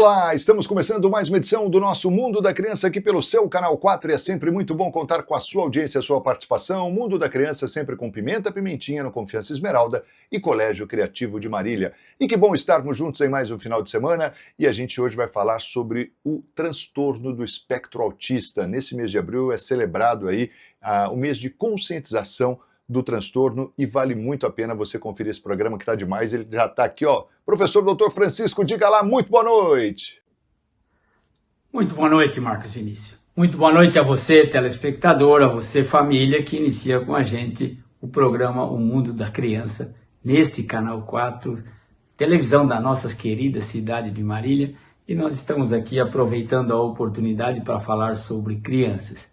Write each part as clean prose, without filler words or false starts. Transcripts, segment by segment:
Olá, estamos começando mais uma edição do nosso Mundo da Criança aqui pelo seu Canal 4 e é sempre muito bom contar com a sua audiência, a sua participação. O Mundo da Criança sempre com Pimenta, Pimentinha no Confiança Esmeralda e Colégio Criativo de Marília. E que bom estarmos juntos em mais um final de semana e a gente hoje vai falar sobre o transtorno do espectro autista. Nesse mês de abril é celebrado aí o mês de conscientização do transtorno e vale muito a pena você conferir esse programa que está demais. Ele já está aqui, ó. Professor Dr. Francisco, diga lá, muito boa noite. Muito boa noite, Marcos Vinícius. Muito boa noite a você, telespectador, a você, família, que inicia com a gente o programa O Mundo da Criança, neste Canal 4, televisão da nossa querida cidade de Marília, e nós estamos aqui aproveitando a oportunidade para falar sobre crianças.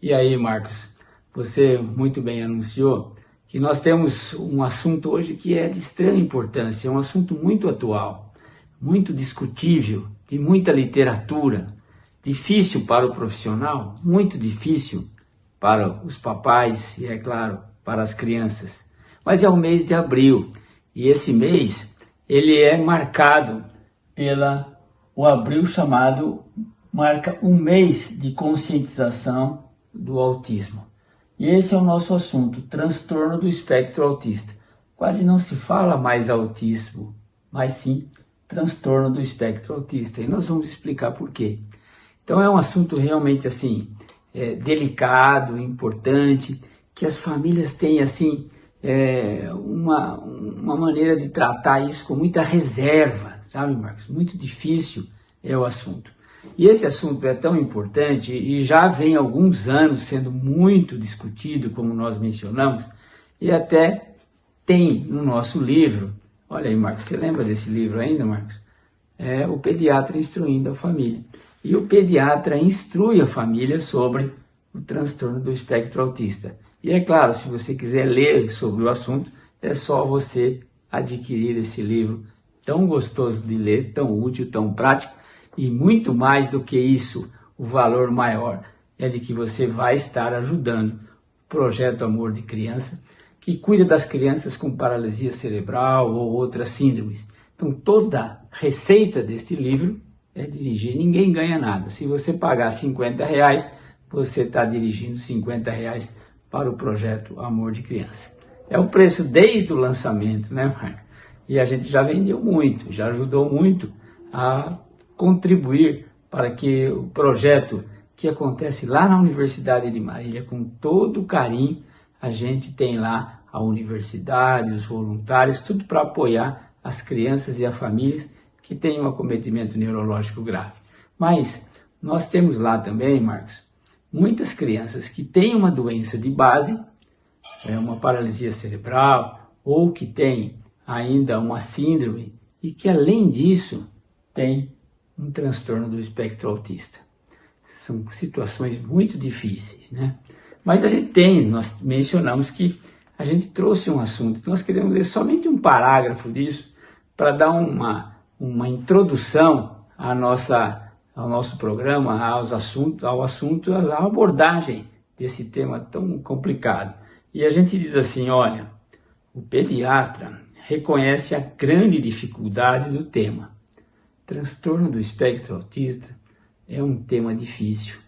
E aí, Marcos, você muito bem anunciou que nós temos um assunto hoje que é de extrema importância, é um assunto muito atual, muito discutível, de muita literatura, difícil para o profissional, muito difícil para os papais e, é claro, para as crianças. Mas é o mês de abril e esse mês ele é marcado o abril marca um mês de conscientização do autismo. E esse é o nosso assunto, transtorno do espectro autista. Quase não se fala mais autismo, mas sim transtorno do espectro autista. E nós vamos explicar por quê. Então é um assunto realmente assim, delicado, importante, que as famílias têm assim, uma maneira de tratar isso com muita reserva, sabe, Marcos? Muito difícil é o assunto. E esse assunto é tão importante e já vem há alguns anos sendo muito discutido, como nós mencionamos, e até tem no nosso livro, olha aí, Marcos, você lembra desse livro ainda, Marcos? É O Pediatra Instruindo a Família. E o pediatra instrui a família sobre o transtorno do espectro autista. E é claro, se você quiser ler sobre o assunto, é só você adquirir esse livro tão gostoso de ler, tão útil, tão prático. E muito mais do que isso, o valor maior é de que você vai estar ajudando o Projeto Amor de Criança, que cuida das crianças com paralisia cerebral ou outras síndromes. Então toda receita desse livro é dirigir, ninguém ganha nada. Se você pagar R$50, você está dirigindo R$50 para o Projeto Amor de Criança. É o preço desde o lançamento, né, Marco? E a gente já vendeu muito, já ajudou muito a contribuir para que o projeto que acontece lá na Universidade de Marília, com todo o carinho, a gente tem lá a universidade, os voluntários, tudo para apoiar as crianças e as famílias que têm um acometimento neurológico grave. Mas nós temos lá também, Marcos, muitas crianças que têm uma doença de base, uma paralisia cerebral, ou que têm ainda uma síndrome, e que além disso tem um transtorno do espectro autista. São situações muito difíceis, né? Mas nós mencionamos que a gente trouxe um assunto, nós queremos ler somente um parágrafo disso, para dar uma introdução ao nosso programa, ao assunto, à abordagem desse tema tão complicado. E a gente diz assim, olha, o pediatra reconhece a grande dificuldade do tema. Transtorno do espectro autista é um tema difícil.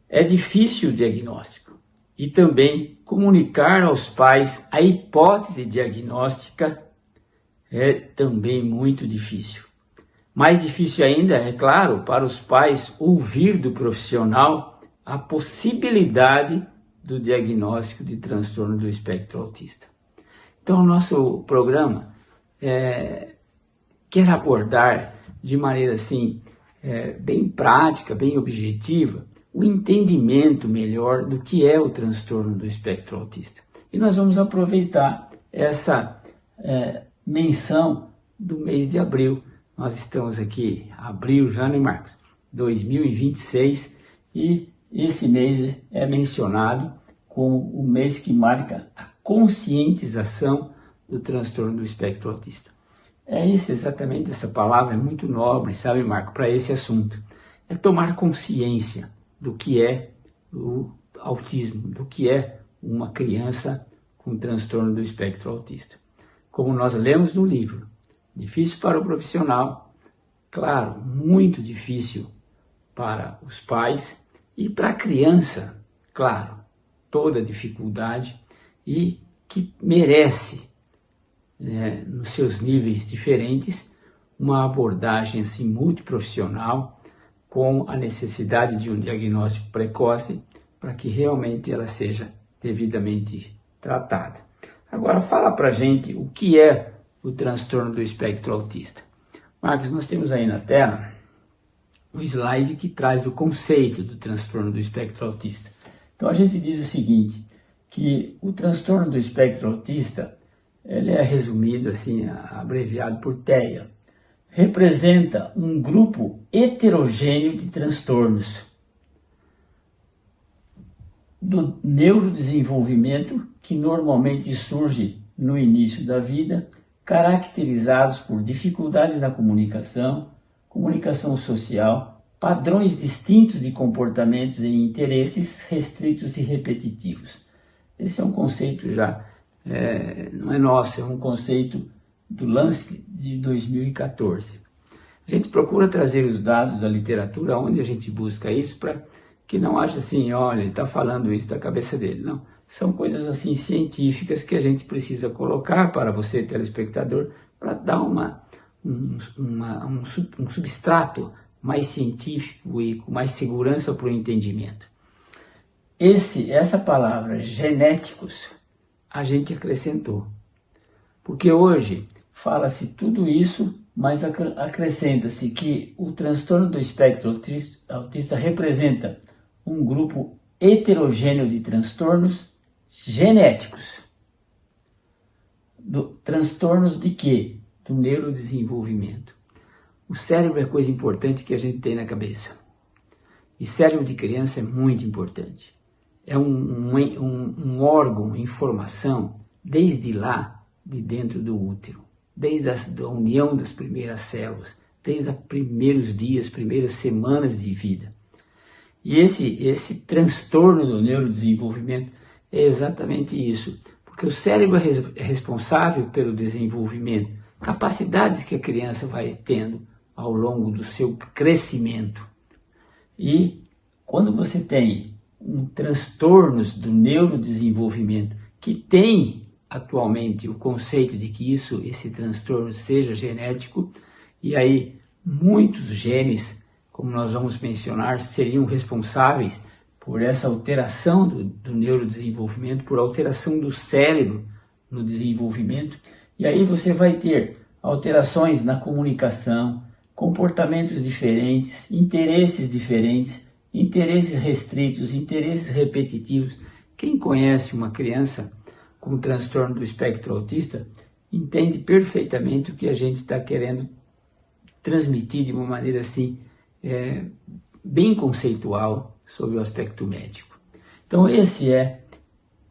É difícil o diagnóstico e também comunicar aos pais a hipótese diagnóstica é também muito difícil. Mais difícil ainda, é claro, para os pais ouvir do profissional a possibilidade do diagnóstico de transtorno do espectro autista. Então, o nosso programa quer abordar de maneira assim, bem prática, bem objetiva, o entendimento melhor do que é o transtorno do espectro autista. E nós vamos aproveitar essa menção do mês de abril. Nós estamos aqui, abril já, né, Marcos? 2026, e esse mês é mencionado como o mês que marca a conscientização do transtorno do espectro autista. É isso, exatamente, essa palavra é muito nobre, sabe, Marco, para esse assunto. É tomar consciência do que é o autismo, do que é uma criança com transtorno do espectro autista. Como nós lemos no livro, difícil para o profissional, claro, muito difícil para os pais e para a criança, claro, toda dificuldade e que merece, né, nos seus níveis diferentes, uma abordagem assim multiprofissional com a necessidade de um diagnóstico precoce para que realmente ela seja devidamente tratada. Agora fala pra gente o que é o transtorno do espectro autista. Marcos, nós temos aí na tela um slide que traz o conceito do transtorno do espectro autista. Então a gente diz o seguinte, que o transtorno do espectro autista, ele é resumido assim, abreviado por TEA, representa um grupo heterogêneo de transtornos do neurodesenvolvimento que normalmente surge no início da vida, caracterizados por dificuldades na comunicação, comunicação social, padrões distintos de comportamentos e interesses restritos e repetitivos. Esse é um conceito já, não é nosso, é um conceito do Lancet de 2014. A gente procura trazer os dados da literatura onde a gente busca isso para que não ache assim, olha, ele está falando isso da cabeça dele. Não, são coisas assim científicas que a gente precisa colocar para você, telespectador, para dar um substrato mais científico e com mais segurança para o entendimento. Essa palavra genéticos a gente acrescentou, porque hoje fala-se tudo isso, mas acrescenta-se que o transtorno do espectro autista representa um grupo heterogêneo de transtornos genéticos. Transtornos de quê? Do neurodesenvolvimento. O cérebro é coisa importante que a gente tem na cabeça. E cérebro de criança é muito importante. É um órgão em formação desde lá, de dentro do útero. Desde a união das primeiras células, desde os primeiros dias, primeiras semanas de vida. E esse transtorno do neurodesenvolvimento é exatamente isso, porque o cérebro é responsável pelo desenvolvimento, capacidades que a criança vai tendo ao longo do seu crescimento. E quando você tem transtornos do neurodesenvolvimento que tem atualmente o conceito de que esse transtorno seja genético, e aí muitos genes, como nós vamos mencionar, seriam responsáveis por essa alteração do neurodesenvolvimento, por alteração do cérebro no desenvolvimento, e aí você vai ter alterações na comunicação, comportamentos diferentes, interesses restritos, interesses repetitivos. Quem conhece uma criança com transtorno do espectro autista entende perfeitamente o que a gente está querendo transmitir de uma maneira assim, bem conceitual sobre o aspecto médico. Então esse é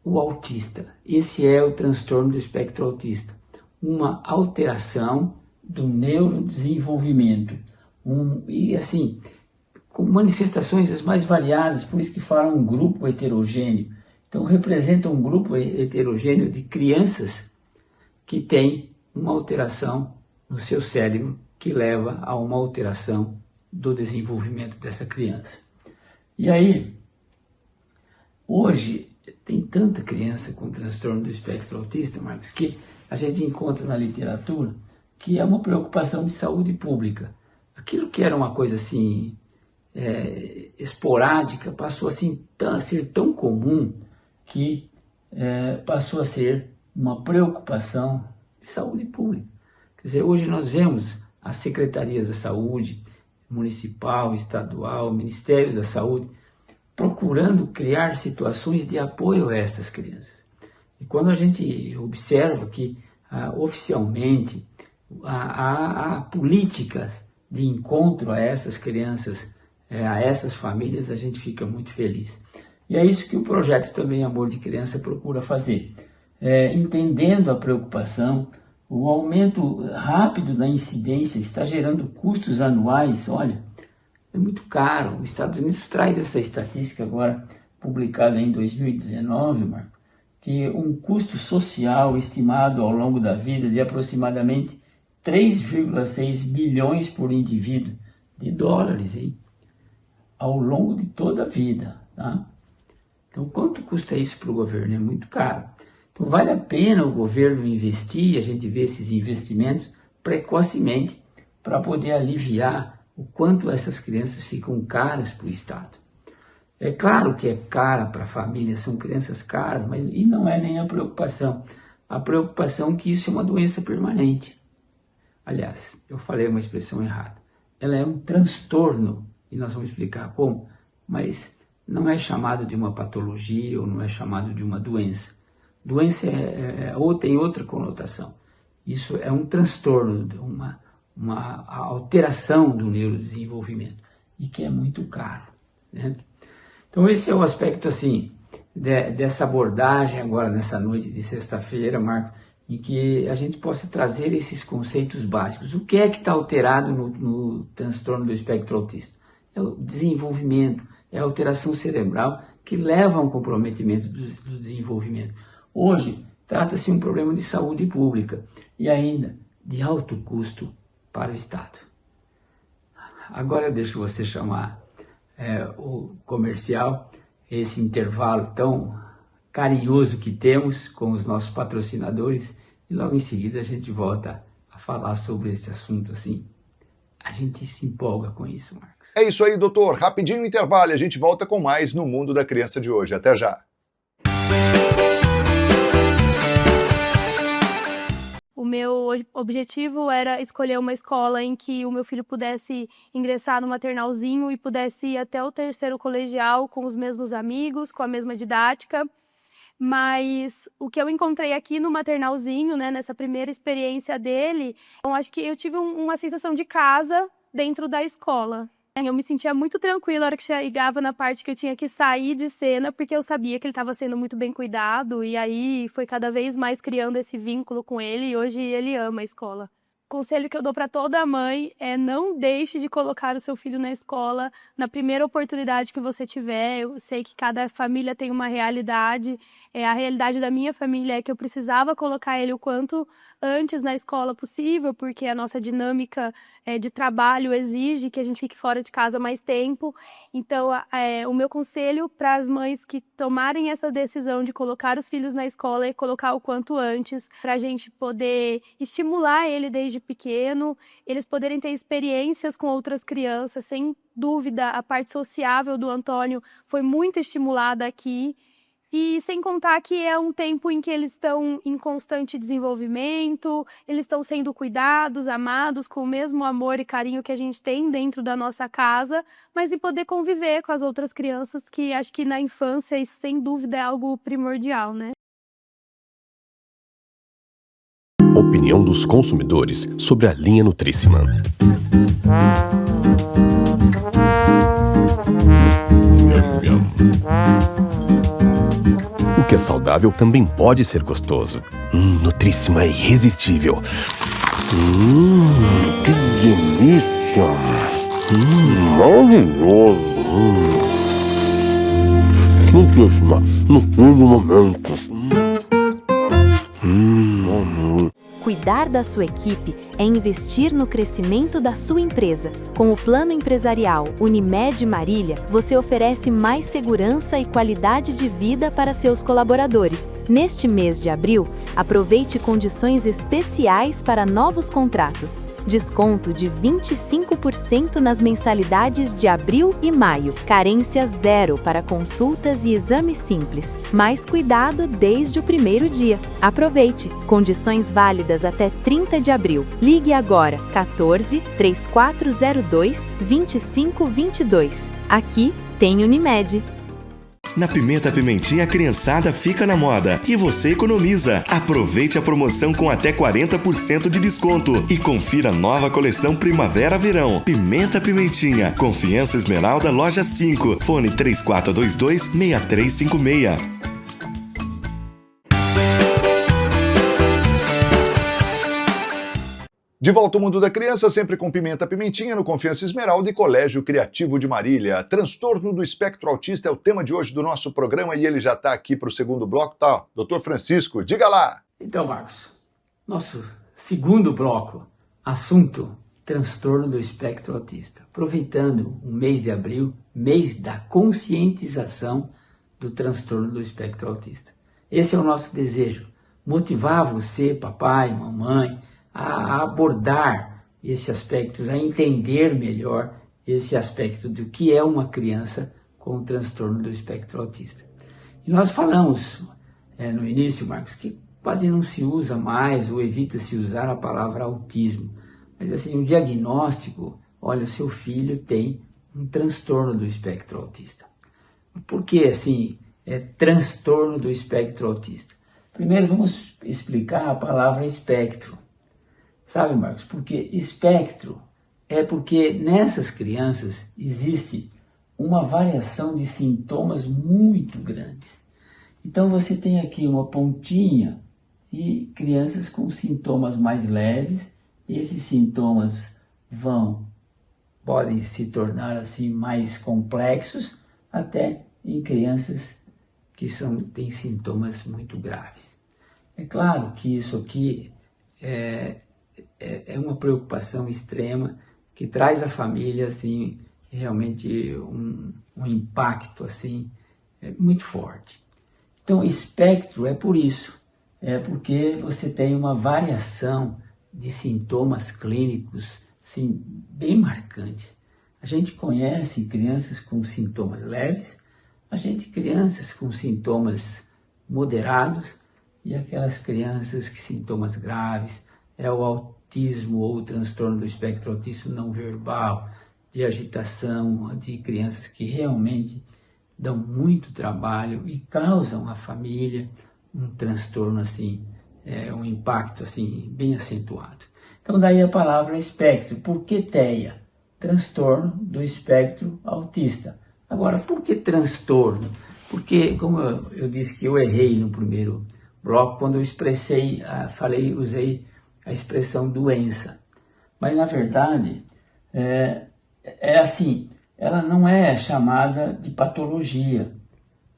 o autista, esse é o transtorno do espectro autista, uma alteração do neurodesenvolvimento, e assim, com manifestações as mais variadas, por isso que falam um grupo heterogêneo. Então representa um grupo heterogêneo de crianças que tem uma alteração no seu cérebro que leva a uma alteração do desenvolvimento dessa criança. E aí, hoje tem tanta criança com transtorno do espectro autista, Marcos, que a gente encontra na literatura que é uma preocupação de saúde pública. Aquilo que era uma coisa assim esporádica passou assim, a ser tão comum que passou a ser uma preocupação de saúde pública. Quer dizer, hoje nós vemos as secretarias da saúde, municipal, estadual, Ministério da Saúde, procurando criar situações de apoio a essas crianças. E quando a gente observa que oficialmente há políticas de encontro a essas crianças, a essas famílias, a gente fica muito feliz. E é isso que o projeto também Amor de Criança procura fazer, entendendo a preocupação. O aumento rápido da incidência está gerando custos anuais, olha, é muito caro. Os Estados Unidos traz essa estatística agora, publicada em 2019, Marco, que um custo social estimado ao longo da vida de aproximadamente 3,6 bilhões por indivíduo de dólares aí, ao longo de toda a vida. Tá? Então, quanto custa isso para o governo? É muito caro. Então, vale a pena o governo investir, a gente vê esses investimentos precocemente, para poder aliviar o quanto essas crianças ficam caras para o Estado. É claro que é cara para a família, são crianças caras, mas e não é nem a preocupação. A preocupação é que isso é uma doença permanente. Aliás, eu falei uma expressão errada. Ela é um transtorno, e nós vamos explicar como, mas não é chamado de uma patologia ou não é chamado de uma doença. Doença ou tem outra conotação. Isso é um transtorno, uma alteração do neurodesenvolvimento, e que é muito caro, certo? Então esse é o aspecto assim, dessa abordagem agora nessa noite de sexta-feira, Marco, em que a gente possa trazer esses conceitos básicos. O que é que está alterado no transtorno do espectro autista? É o desenvolvimento, é a alteração cerebral que leva a um comprometimento do desenvolvimento. Hoje, trata-se de um problema de saúde pública e ainda de alto custo para o Estado. Agora eu deixo você chamar o comercial, esse intervalo tão carinhoso que temos com os nossos patrocinadores, e logo em seguida a gente volta a falar sobre esse assunto assim. A gente se empolga com isso, Marcos. É isso aí, doutor. Rapidinho intervalo e a gente volta com mais no Mundo da Criança de hoje. Até já. O meu objetivo era escolher uma escola em que o meu filho pudesse ingressar no maternalzinho e pudesse ir até o terceiro colegial com os mesmos amigos, com a mesma didática. Mas o que eu encontrei aqui no maternalzinho, né, nessa primeira experiência dele, eu acho que eu tive uma sensação de casa dentro da escola. Eu me sentia muito tranquila na hora que chegava na parte que eu tinha que sair de cena, porque eu sabia que ele estava sendo muito bem cuidado, e aí foi cada vez mais criando esse vínculo com ele, e hoje ele ama a escola. O conselho que eu dou para toda mãe é não deixe de colocar o seu filho na escola na primeira oportunidade que você tiver. Eu sei que cada família tem uma realidade. A realidade da minha família é que eu precisava colocar ele o quanto antes na escola possível, porque a nossa dinâmica de trabalho exige que a gente fique fora de casa mais tempo. Então, o meu conselho para as mães que tomarem essa decisão de colocar os filhos na escola é colocar o quanto antes, para a gente poder estimular ele desde pequeno, eles poderem ter experiências com outras crianças. Sem dúvida, a parte sociável do Antônio foi muito estimulada aqui. E sem contar que é um tempo em que eles estão em constante desenvolvimento, eles estão sendo cuidados, amados, com o mesmo amor e carinho que a gente tem dentro da nossa casa, mas em poder conviver com as outras crianças, que acho que na infância isso sem dúvida é algo primordial, né? Opinião dos consumidores sobre a linha Nutríssima. O que é saudável também pode ser gostoso. Nutríssima é irresistível. Que delícia! Maravilhoso! Nutríssima, no fim do momento. Cuidar da sua equipe é investir no crescimento da sua empresa. Com o Plano Empresarial Unimed Marília, você oferece mais segurança e qualidade de vida para seus colaboradores. Neste mês de abril, aproveite condições especiais para novos contratos. Desconto de 25% nas mensalidades de abril e maio. Carência zero para consultas e exames simples. Mais cuidado desde o primeiro dia. Aproveite! Condições válidas até 30 de abril. Ligue agora 14 3402 2522. Aqui tem Unimed. Na Pimenta Pimentinha, a criançada fica na moda e você economiza. Aproveite a promoção com até 40% de desconto e confira a nova coleção Primavera-Verão. Pimenta Pimentinha, Confiança Esmeralda, Loja 5, fone 3422-6356. De volta ao Mundo da Criança, sempre com Pimenta Pimentinha, no Confiança Esmeralda e Colégio Criativo de Marília. Transtorno do espectro autista é o tema de hoje do nosso programa e ele já está aqui para o segundo bloco. Tá, doutor Francisco, diga lá! Então, Marcos, nosso segundo bloco Assunto: transtorno do espectro autista. Aproveitando o mês de abril, mês da conscientização do transtorno do espectro autista. Esse é o nosso desejo, motivar você, papai, mamãe, a abordar esses aspectos, a entender melhor esse aspecto do que é uma criança com transtorno do espectro autista. E nós falamos no início, Marcos, que quase não se usa mais ou evita-se usar a palavra autismo. Mas assim, o diagnóstico, olha, o seu filho tem um transtorno do espectro autista. Por que assim, transtorno do espectro autista? Primeiro vamos explicar a palavra espectro. Sabe, Marcos, porque espectro é porque nessas crianças existe uma variação de sintomas muito grandes. Então você tem aqui uma pontinha de crianças com sintomas mais leves. Esses sintomas podem se tornar assim mais complexos, até em crianças que têm sintomas muito graves. É claro que isso aqui é uma preocupação extrema que traz à família assim realmente um impacto assim muito forte. Então, espectro é por isso, porque você tem uma variação de sintomas clínicos assim, bem marcantes. A gente conhece crianças com sintomas leves, crianças com sintomas moderados e aquelas crianças que sintomas graves, o autismo ou o transtorno do espectro autista não verbal, de agitação, de crianças que realmente dão muito trabalho e causam à família um transtorno assim, um impacto assim bem acentuado. Então daí a palavra espectro. Por que TEA? Transtorno do espectro autista. Agora, por que transtorno? Porque, como eu disse que eu errei no primeiro bloco, quando eu usei a expressão doença. Mas na verdade, assim, ela não é chamada de patologia.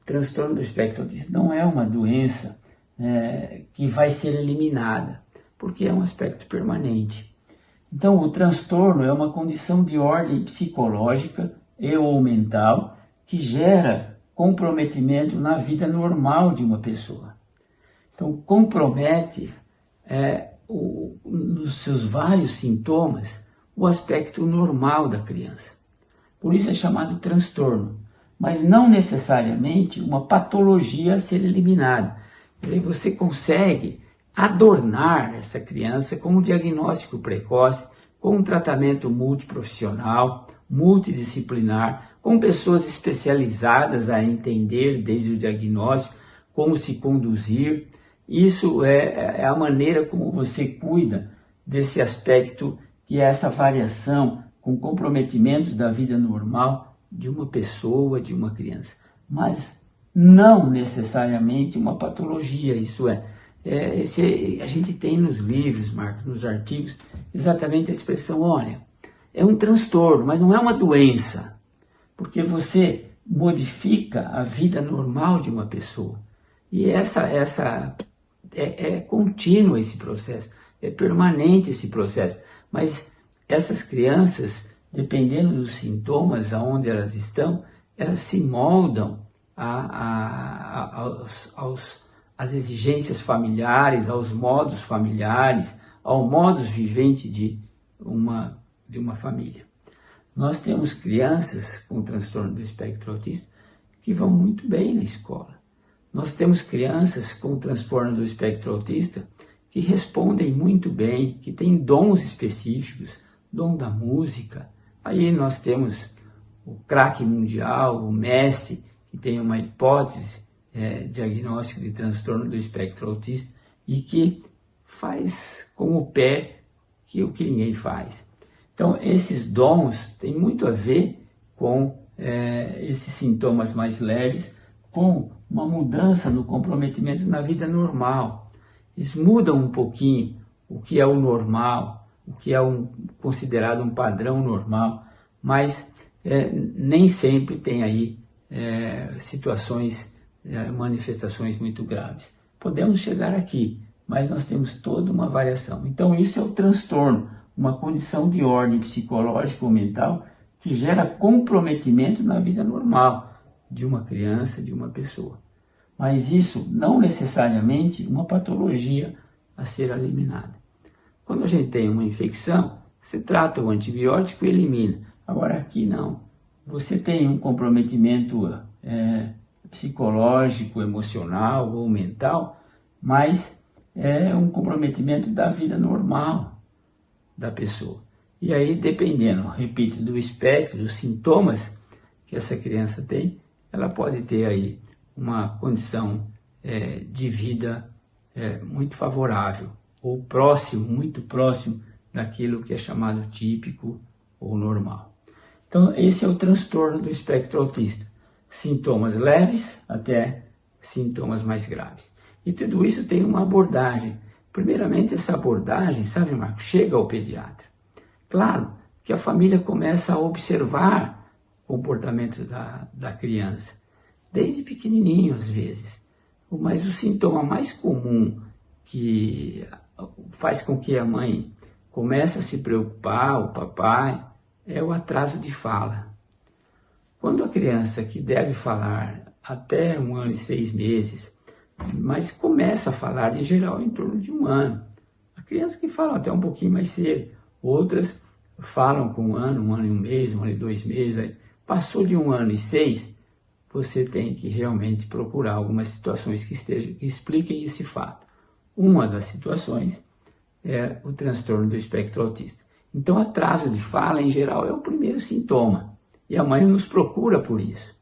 Transtorno do espectro autista não é uma doença que vai ser eliminada, porque é um aspecto permanente. Então, o transtorno é uma condição de ordem psicológica e ou mental que gera comprometimento na vida normal de uma pessoa. Então, compromete nos seus vários sintomas o aspecto normal da criança. Por isso é chamado transtorno, mas não necessariamente uma patologia a ser eliminada. E aí você consegue adornar essa criança com um diagnóstico precoce, com um tratamento multiprofissional, multidisciplinar, com pessoas especializadas a entender desde o diagnóstico como se conduzir. Isso é a maneira como você cuida desse aspecto que é essa variação com comprometimentos da vida normal de uma pessoa, de uma criança. Mas não necessariamente uma patologia, isso a gente tem nos livros, Marcos, nos artigos, exatamente a expressão, olha, é um transtorno, mas não é uma doença, porque você modifica a vida normal de uma pessoa. E é contínuo esse processo, é permanente esse processo, mas essas crianças, dependendo dos sintomas, aonde elas estão, elas se moldam às exigências familiares, aos modos familiares, ao modus vivendi de uma família. Nós temos crianças com transtorno do espectro autista que vão muito bem na escola. Nós temos crianças com transtorno do espectro autista que respondem muito bem, que têm dons específicos, dom da música. Aí nós temos o craque mundial, o Messi, que tem uma hipótese diagnóstico de transtorno do espectro autista e que faz com o pé o que ninguém faz. Então, esses dons têm muito a ver com esses sintomas mais leves, com uma mudança no comprometimento na vida normal. Eles mudam um pouquinho o que é o normal, o que é considerado um padrão normal, mas nem sempre tem aí situações, manifestações muito graves. Podemos chegar aqui, mas nós temos toda uma variação. Então isso é o transtorno, uma condição de ordem psicológica ou mental que gera comprometimento na vida normal de uma criança, de uma pessoa. Mas isso não necessariamente uma patologia a ser eliminada. Quando a gente tem uma infecção, você trata o antibiótico e elimina. Agora aqui não. Você tem um comprometimento psicológico, emocional ou mental, mas é um comprometimento da vida normal da pessoa. E aí, dependendo, repito, do espectro, dos sintomas que essa criança tem, ela pode ter aí uma condição de vida muito favorável, ou próximo, muito próximo daquilo que é chamado típico ou normal. Então, esse é o transtorno do espectro autista. Sintomas leves até sintomas mais graves. E tudo isso tem uma abordagem. Primeiramente, essa abordagem, sabe, Marco, chega ao pediatra. Claro que a família começa a observar o comportamento da criança, desde pequenininho às vezes. Mas o sintoma mais comum que faz com que a mãe comece a se preocupar, o papai, é o atraso de fala. Quando a criança que deve falar até 1 ano e 6 meses, mas começa a falar em geral em torno de 1 ano. Há crianças que falam até um pouquinho mais cedo, outras falam com 1 ano, 1 ano e 1 mês, 1 ano e 2 meses. Aí passou de 1 ano e 6, você tem que realmente procurar algumas situações que expliquem esse fato. Uma das situações é o transtorno do espectro autista. Então, atraso de fala, em geral, é o primeiro sintoma. E a mãe nos procura por isso.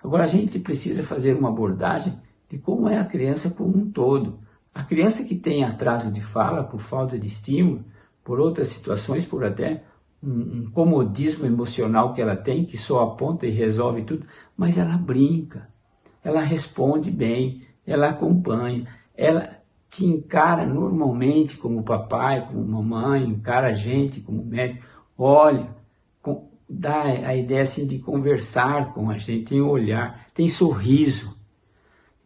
Agora, a gente precisa fazer uma abordagem de como é a criança como um todo. A criança que tem atraso de fala por falta de estímulo, por outras situações, por até um comodismo emocional que ela tem, que só aponta e resolve tudo, mas ela brinca, ela responde bem, ela acompanha, ela te encara normalmente como papai, como mamãe, encara a gente como médico, olha, dá a ideia assim de conversar com a gente, tem olhar, tem sorriso.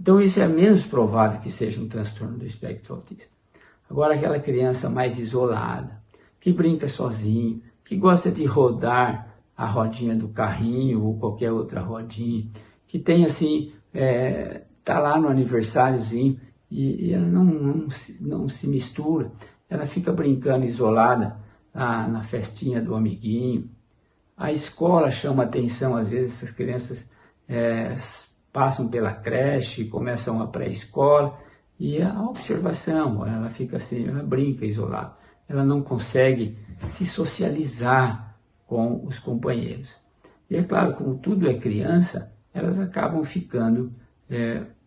Então isso é menos provável que seja um transtorno do espectro autista. Agora aquela criança mais isolada, que brinca sozinho, que gosta de rodar a rodinha do carrinho ou qualquer outra rodinha, que tem assim, tá lá no aniversáriozinho e ela não se mistura, ela fica brincando isolada na festinha do amiguinho. A escola chama atenção, às vezes essas crianças passam pela creche, começam a pré-escola, e a observação, ela fica assim, ela brinca isolada, ela não consegue se socializar com os companheiros. E é claro, como tudo é criança, elas acabam ficando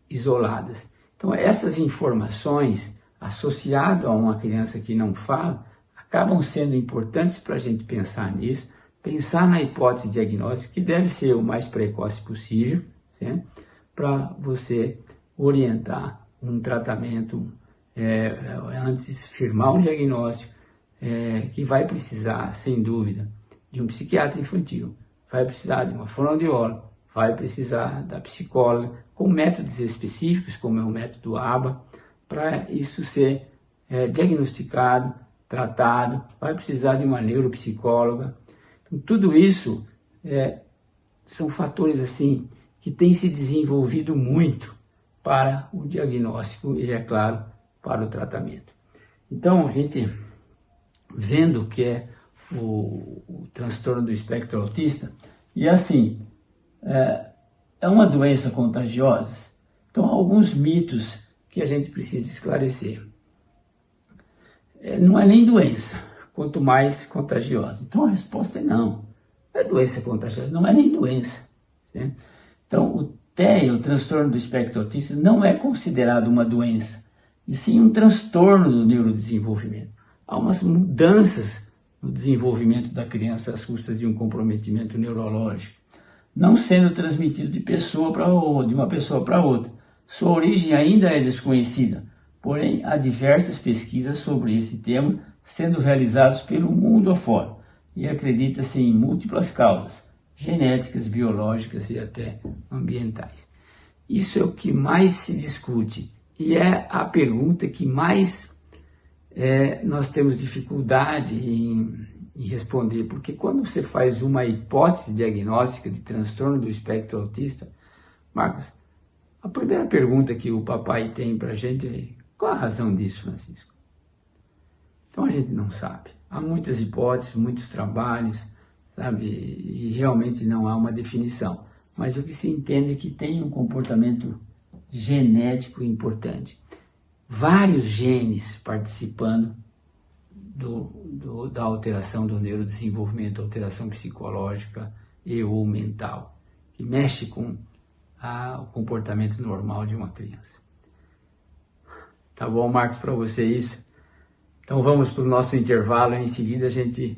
isoladas. Então essas informações, associadas a uma criança que não fala, acabam sendo importantes para a gente pensar nisso, pensar na hipótese diagnóstica, que deve ser o mais precoce possível, para você orientar um tratamento, antes de firmar um diagnóstico, que vai precisar, sem dúvida, de um psiquiatra infantil, vai precisar de uma fonoaudióloga, vai precisar da psicóloga, com métodos específicos, como é o método ABA, para isso ser diagnosticado, tratado, vai precisar de uma neuropsicóloga. Então, tudo isso são fatores assim que têm se desenvolvido muito para o diagnóstico e, é claro, para o tratamento. Então, a gente vendo o que é o transtorno do espectro autista, e assim, é uma doença contagiosa. Então, há alguns mitos que a gente precisa esclarecer. Não é nem doença, quanto mais contagiosa. Então, a resposta é não. É doença contagiosa, não é nem doença. Certo? Então, o TEA, o transtorno do espectro autista, não é considerado uma doença, e sim um transtorno do neurodesenvolvimento. Há umas mudanças no desenvolvimento da criança às custas de um comprometimento neurológico, não sendo transmitido de uma pessoa para outra. Sua origem ainda é desconhecida, porém há diversas pesquisas sobre esse tema sendo realizadas pelo mundo afora, e acredita-se em múltiplas causas, genéticas, biológicas e até ambientais. Isso é o que mais se discute e é a pergunta que mais nós temos dificuldade em responder, porque quando você faz uma hipótese diagnóstica de transtorno do espectro autista, Marcos, a primeira pergunta que o papai tem para a gente é: qual a razão disso, Francisco? Então a gente não sabe. Há muitas hipóteses, muitos trabalhos, sabe, e realmente não há uma definição. Mas o que se entende é que tem um comportamento genético importante. Vários genes participando da alteração do neurodesenvolvimento, alteração psicológica e ou mental, que mexe com o comportamento normal de uma criança. Tá bom, Marcos, para você isso? Então vamos para o nosso intervalo, em seguida a gente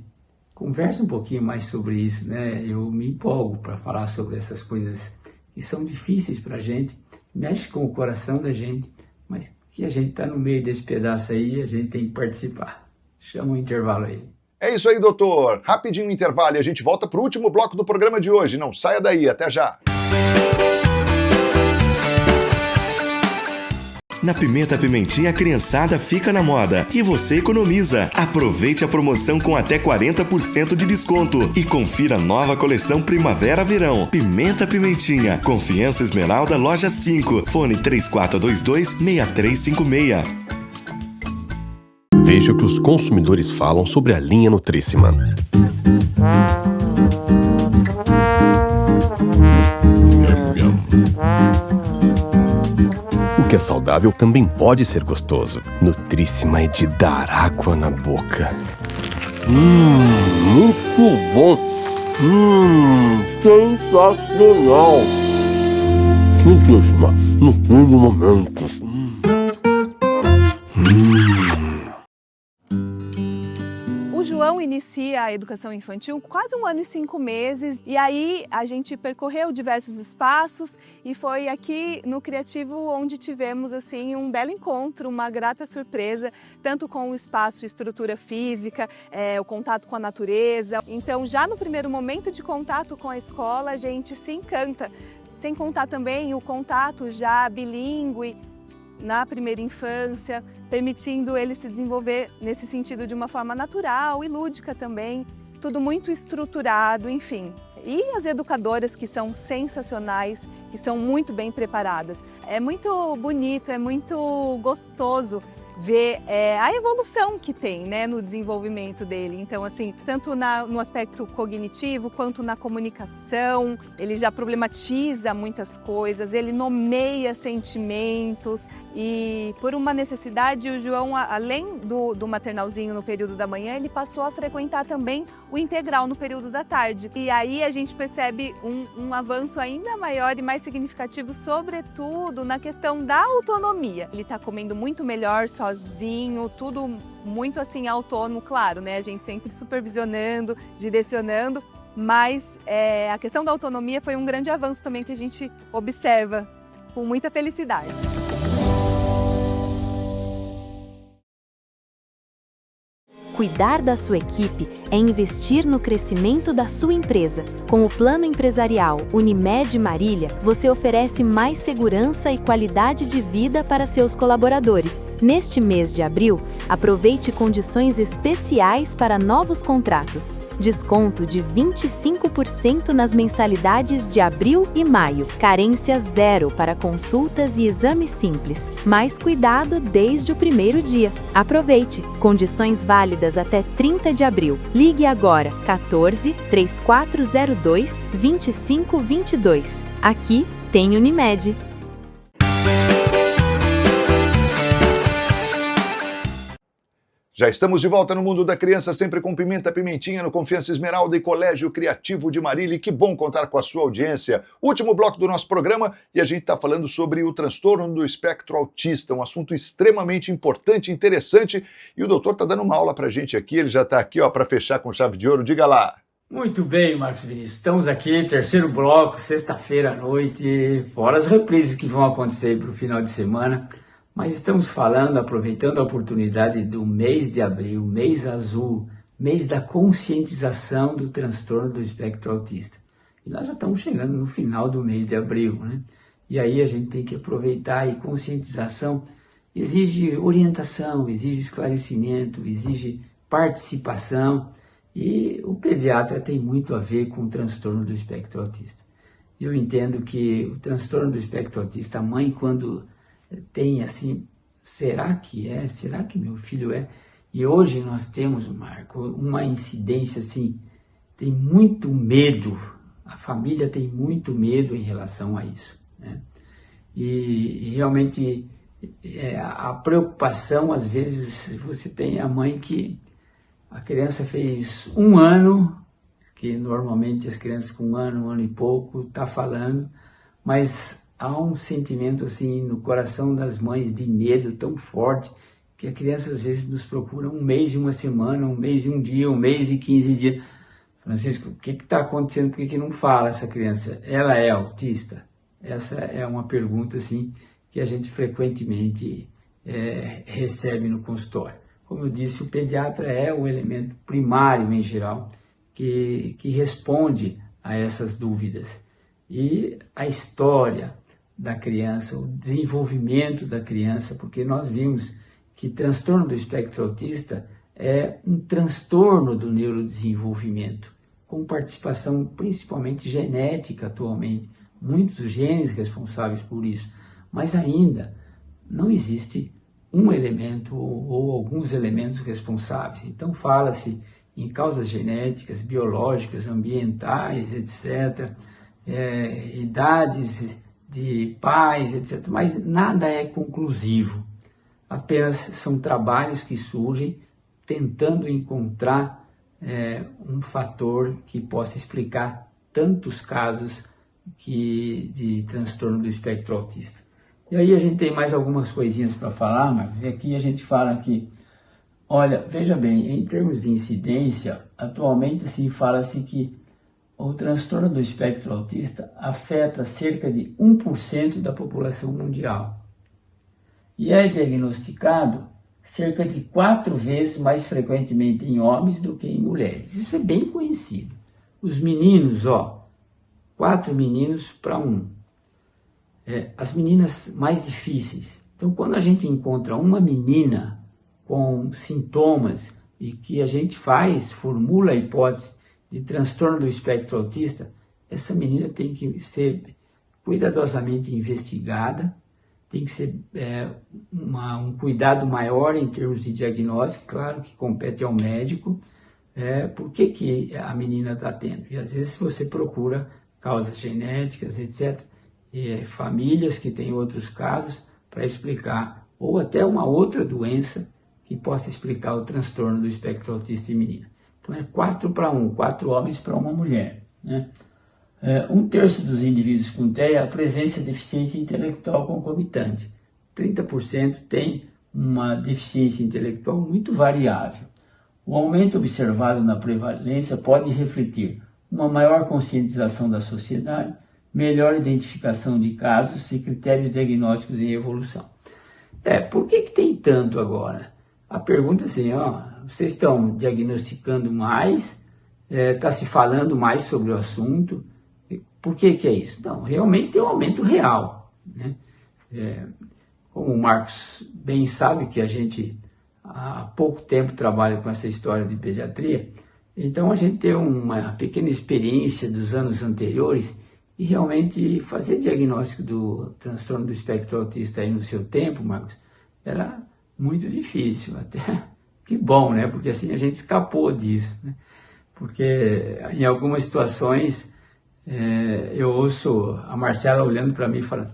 conversa um pouquinho mais sobre isso, né? Eu me empolgo para falar sobre essas coisas que são difíceis para a gente, mexe com o coração da gente, mas que a gente está no meio desse pedaço aí e a gente tem que participar. Chama o intervalo aí. É isso aí, doutor. Rapidinho o intervalo e a gente volta para o último bloco do programa de hoje. Não saia daí, até já. Na Pimenta Pimentinha, a criançada fica na moda e você economiza. Aproveite a promoção com até 40% de desconto e confira a nova coleção Primavera-Verão. Pimenta Pimentinha, Confiança Esmeralda, Loja 5, fone 3422-6356. Veja o que os consumidores falam sobre a linha Nutríssima. O que é saudável também pode ser gostoso. Nutríssima é de dar água na boca. Muito bom. Sensacional. Nutríssima, no fim do momento. O João inicia a educação infantil quase 1 ano e 5 meses, e aí a gente percorreu diversos espaços e foi aqui no Criativo onde tivemos assim um belo encontro, uma grata surpresa, tanto com o espaço e estrutura física, o contato com a natureza. Então já no primeiro momento de contato com a escola a gente se encanta, sem contar também o contato já bilíngue na primeira infância, permitindo ele se desenvolver nesse sentido de uma forma natural e lúdica também, tudo muito estruturado, enfim. E as educadoras que são sensacionais, que são muito bem preparadas. É muito bonito, é muito gostoso ver a evolução que tem, né, no desenvolvimento dele. Então, assim, tanto no aspecto cognitivo quanto na comunicação, ele já problematiza muitas coisas, ele nomeia sentimentos e, por uma necessidade, o João, além do maternalzinho no período da manhã, ele passou a frequentar também o integral no período da tarde. E aí a gente percebe um avanço ainda maior e mais significativo, sobretudo na questão da autonomia. Ele está comendo muito melhor sozinho, tudo muito assim autônomo, claro, né? A gente sempre supervisionando, direcionando, mas a questão da autonomia foi um grande avanço também que a gente observa com muita felicidade. Cuidar da sua equipe é investir no crescimento da sua empresa. Com o Plano Empresarial Unimed Marília, você oferece mais segurança e qualidade de vida para seus colaboradores. Neste mês de abril, aproveite condições especiais para novos contratos. Desconto de 25% nas mensalidades de abril e maio. Carência zero para consultas e exames simples. Mais cuidado desde o primeiro dia. Aproveite! Condições válidas até 30 de abril. Ligue agora 14 3402 2522. Aqui tem Unimed. Já estamos de volta no Mundo da Criança, sempre com Pimenta Pimentinha, no Confiança Esmeralda e Colégio Criativo de Marília. E que bom contar com a sua audiência. Último bloco do nosso programa e a gente está falando sobre o transtorno do espectro autista, um assunto extremamente importante e interessante. E o doutor está dando uma aula para a gente aqui, ele já está aqui para fechar com chave de ouro. Diga lá. Muito bem, Marcos Vinícius. Estamos aqui, terceiro bloco, sexta-feira à noite, fora as reprises que vão acontecer para o final de semana. Mas estamos falando, aproveitando a oportunidade do mês de abril, mês azul, mês da conscientização do transtorno do espectro autista. E nós já estamos chegando no final do mês de abril, né? E aí a gente tem que aproveitar, e conscientização exige orientação, exige esclarecimento, exige participação, e o pediatra tem muito a ver com o transtorno do espectro autista. Eu entendo que o transtorno do espectro autista, a mãe quando tem assim, será que é? Será que meu filho é? E hoje nós temos, Marco, uma incidência assim, tem muito medo, a família tem muito medo em relação a isso, né? E realmente a preocupação, às vezes, você tem a mãe que a criança fez 1 ano, que normalmente as crianças com 1 ano e pouco, tá falando, mas há um sentimento assim no coração das mães de medo tão forte, que a criança às vezes nos procura 1 mês e 1 semana, 1 mês e 1 dia, 1 mês e 15 dias. Francisco, o que está acontecendo? Por que não fala essa criança? Ela é autista? Essa é uma pergunta assim, que a gente frequentemente recebe no consultório. Como eu disse, o pediatra é o elemento primário em geral que responde a essas dúvidas. E a história da criança, o desenvolvimento da criança, porque nós vimos que transtorno do espectro autista é um transtorno do neurodesenvolvimento, com participação principalmente genética atualmente, muitos genes responsáveis por isso, mas ainda não existe um elemento ou alguns elementos responsáveis. Então fala-se em causas genéticas, biológicas, ambientais, etc., idades de pais, etc., mas nada é conclusivo. Apenas são trabalhos que surgem tentando encontrar um fator que possa explicar tantos casos de transtorno do espectro autista. E aí a gente tem mais algumas coisinhas para falar, Marcos, e aqui a gente fala que, olha, veja bem, em termos de incidência, atualmente assim, fala-se que o transtorno do espectro autista afeta cerca de 1% da população mundial. E é diagnosticado cerca de 4 vezes mais frequentemente em homens do que em mulheres. Isso é bem conhecido. Os meninos, 4 meninos para 1. As meninas mais difíceis. Então, quando a gente encontra uma menina com sintomas e que a gente formula a hipótese de transtorno do espectro autista, essa menina tem que ser cuidadosamente investigada, tem que ser um cuidado maior em termos de diagnóstico, claro que compete ao médico, por que a menina está tendo. E às vezes você procura causas genéticas, etc., famílias que têm outros casos para explicar, ou até uma outra doença que possa explicar o transtorno do espectro autista em menina. Então é 4 para 1, 4 homens para 1 mulher, né? 1/3 dos indivíduos com TEA apresentam deficiência intelectual concomitante. 30% tem uma deficiência intelectual muito variável. O aumento observado na prevalência pode refletir uma maior conscientização da sociedade, melhor identificação de casos e critérios diagnósticos em evolução. Por que tem tanto agora? A pergunta é assim, vocês estão diagnosticando mais, está se falando mais sobre o assunto, por que é isso? Não, realmente tem um aumento real, né? Como o Marcos bem sabe que a gente há pouco tempo trabalha com essa história de pediatria, então a gente tem uma pequena experiência dos anos anteriores e realmente fazer diagnóstico do transtorno do espectro autista aí no seu tempo, Marcos, era muito difícil, até que bom, né? Porque assim a gente escapou disso, né? Porque em algumas situações eu ouço a Marcela olhando para mim e falando,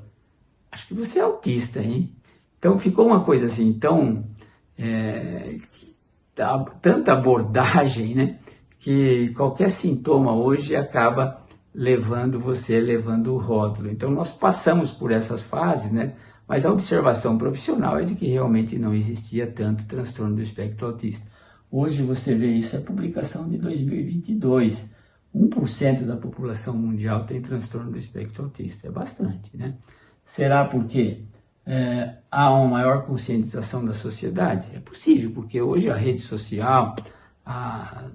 acho que você é autista, hein? Então ficou uma coisa assim, tanta abordagem, né? Que qualquer sintoma hoje acaba levando o rótulo. Então nós passamos por essas fases, né? Mas a observação profissional é de que realmente não existia tanto transtorno do espectro autista. Hoje você vê isso, é a publicação de 2022. 1% da população mundial tem transtorno do espectro autista, é bastante, né? Será porque há uma maior conscientização da sociedade? É possível, porque hoje a rede social, a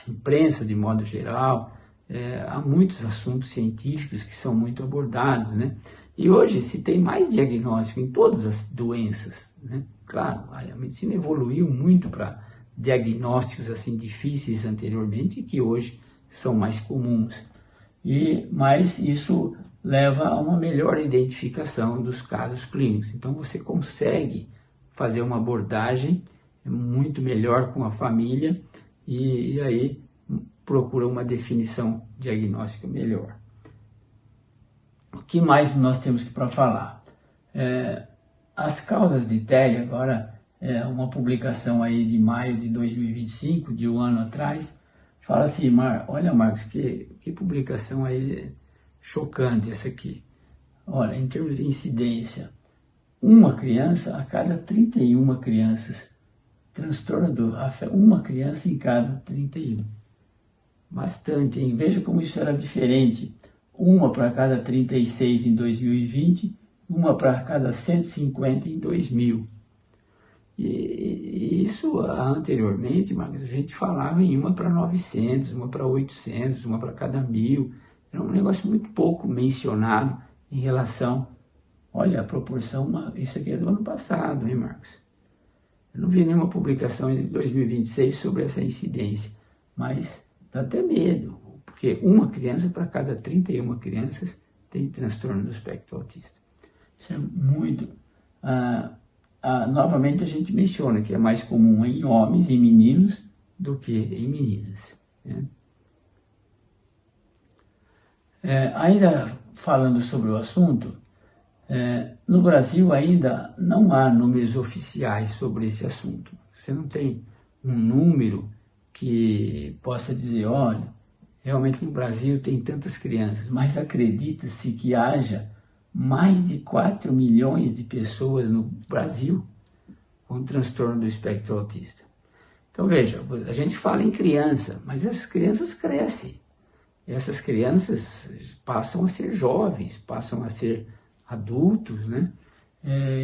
imprensa de modo geral, há muitos assuntos científicos que são muito abordados, né? E hoje se tem mais diagnóstico em todas as doenças, né? Claro, a medicina evoluiu muito para diagnósticos assim difíceis anteriormente, que hoje são mais comuns. Mas isso leva a uma melhor identificação dos casos clínicos. Então você consegue fazer uma abordagem muito melhor com a família e aí procura uma definição diagnóstica melhor. O que mais nós temos para falar? As causas de TEA, agora uma publicação aí de maio de 2025, de um ano atrás, fala assim, olha Marcos, que publicação aí chocante essa aqui. Olha, em termos de incidência, uma criança a cada 31 crianças, uma criança em cada 31. Bastante, hein? Veja como isso era diferente. Uma para cada 36 em 2020, uma para cada 150 em 2000. E isso anteriormente, Marcos, a gente falava em uma para 900, uma para 800, uma para cada 1000. Era um negócio muito pouco mencionado em relação, olha, a proporção, isso aqui é do ano passado, hein, Marcos? Eu não vi nenhuma publicação de 2026 sobre essa incidência, mas dá até medo, porque uma criança para cada 31 crianças tem transtorno do espectro autista. Isso é muito... novamente a gente menciona que é mais comum em homens e meninos do que em meninas, né? Ainda falando sobre o assunto, no Brasil ainda não há números oficiais sobre esse assunto. Você não tem um número que possa dizer, olha, realmente no Brasil tem tantas crianças, mas acredita-se que haja mais de 4 milhões de pessoas no Brasil com transtorno do espectro autista. Então veja, a gente fala em criança, mas essas crianças crescem. Essas crianças passam a ser jovens, passam a ser adultos, né?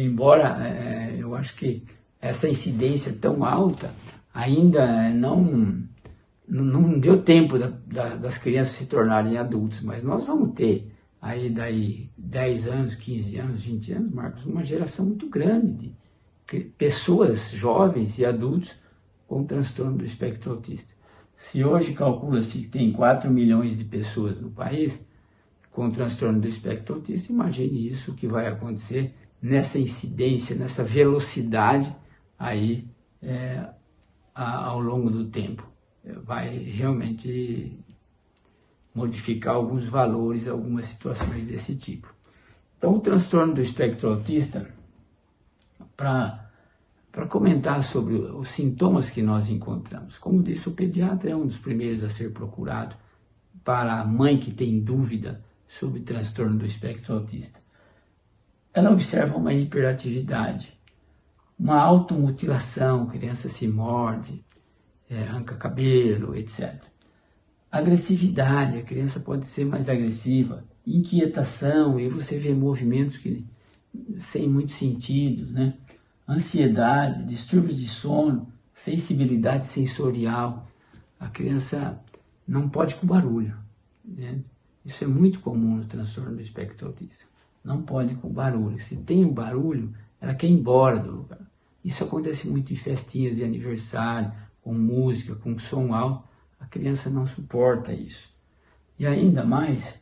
Embora eu acho que essa incidência tão alta ainda não deu tempo das crianças se tornarem adultos, mas nós vamos ter aí daí 10 anos, 15 anos, 20 anos, Marcos, uma geração muito grande de pessoas jovens e adultos com transtorno do espectro autista. Se hoje calcula-se que tem 4 milhões de pessoas no país com transtorno do espectro autista, imagine isso que vai acontecer nessa incidência, nessa velocidade aí ao longo do tempo. Vai realmente modificar alguns valores, algumas situações desse tipo. Então, o transtorno do espectro autista, para comentar sobre os sintomas que nós encontramos. Como disse, o pediatra é um dos primeiros a ser procurado para a mãe que tem dúvida sobre transtorno do espectro autista. Ela observa uma hiperatividade, uma automutilação, criança se morde, arranca cabelo, etc. Agressividade, a criança pode ser mais agressiva, inquietação, e você vê movimentos sem muito sentido, né? Ansiedade, distúrbios de sono, sensibilidade sensorial. A criança não pode com barulho, né? Isso é muito comum no transtorno do espectro autista. Não pode com barulho. Se tem um barulho, ela quer ir embora do lugar. Isso acontece muito em festinhas de aniversário, com música, com som alto. A criança não suporta isso. E ainda mais,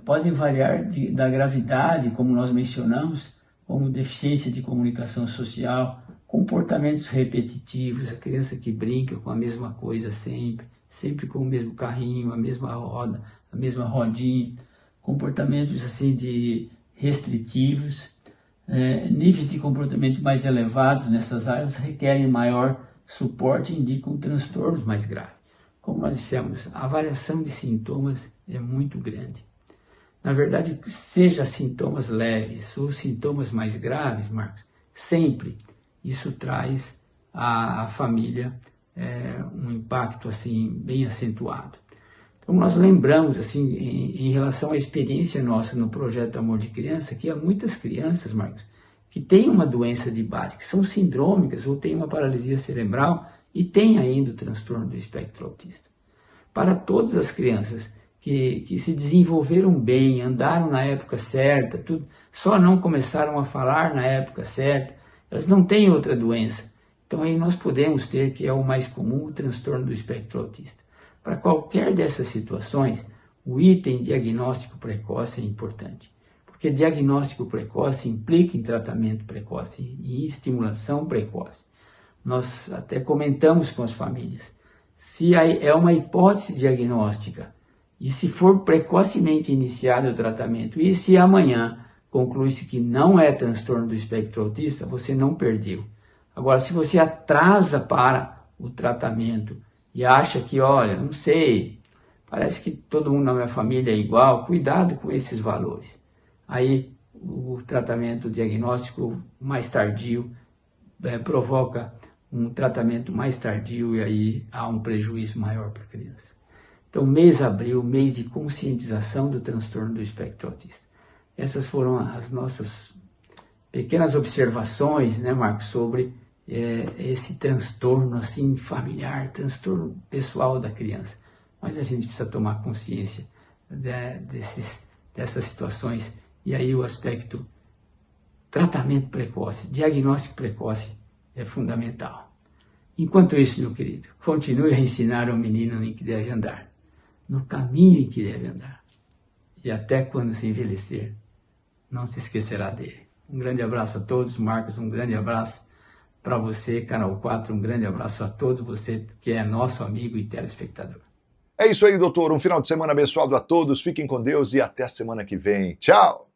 pode variar da gravidade, como nós mencionamos, como deficiência de comunicação social, comportamentos repetitivos, a criança que brinca com a mesma coisa sempre com o mesmo carrinho, a mesma roda, a mesma rodinha, comportamentos assim de restritivos, níveis de comportamento mais elevados nessas áreas requerem maior suporte e indicam transtornos mais graves. Como nós dissemos, a variação de sintomas é muito grande. Na verdade, seja sintomas leves ou sintomas mais graves, Marcos, sempre isso traz à família um impacto assim bem acentuado. Então nós lembramos assim em relação à experiência nossa no projeto Amor de Criança que há muitas crianças, Marcos, que têm uma doença de base, que são sindrômicas ou têm uma paralisia cerebral e têm ainda o transtorno do espectro autista. Para todas as crianças que se desenvolveram bem, andaram na época certa, tudo, só não começaram a falar na época certa, elas não têm outra doença. Então aí nós podemos ter, que é o mais comum, o transtorno do espectro autista. Para qualquer dessas situações, o item diagnóstico precoce é importante, porque diagnóstico precoce implica em tratamento precoce e estimulação precoce. Nós até comentamos com as famílias, se é uma hipótese diagnóstica e se for precocemente iniciado o tratamento e se amanhã conclui-se que não é transtorno do espectro autista, você não perdeu. Agora, se você atrasa para o tratamento e acha que, olha, não sei, parece que todo mundo na minha família é igual, cuidado com esses valores. Aí o tratamento diagnóstico mais tardio provoca um tratamento mais tardio e aí há um prejuízo maior para a criança. Então, mês abril, mês de conscientização do transtorno do espectro autista. Essas foram as nossas pequenas observações, né, Marcos, sobre esse transtorno assim familiar, transtorno pessoal da criança. Mas a gente precisa tomar consciência dessas situações. E aí o aspecto tratamento precoce, diagnóstico precoce é fundamental. Enquanto isso, meu querido, continue a ensinar ao menino em que deve andar, no caminho em que deve andar. E até quando se envelhecer, não se esquecerá dele. Um grande abraço a todos, Marcos, um grande abraço para você, Canal 4, um grande abraço a todos você que é nosso amigo e telespectador. É isso aí, doutor. Um final de semana abençoado a todos. Fiquem com Deus e até a semana que vem. Tchau!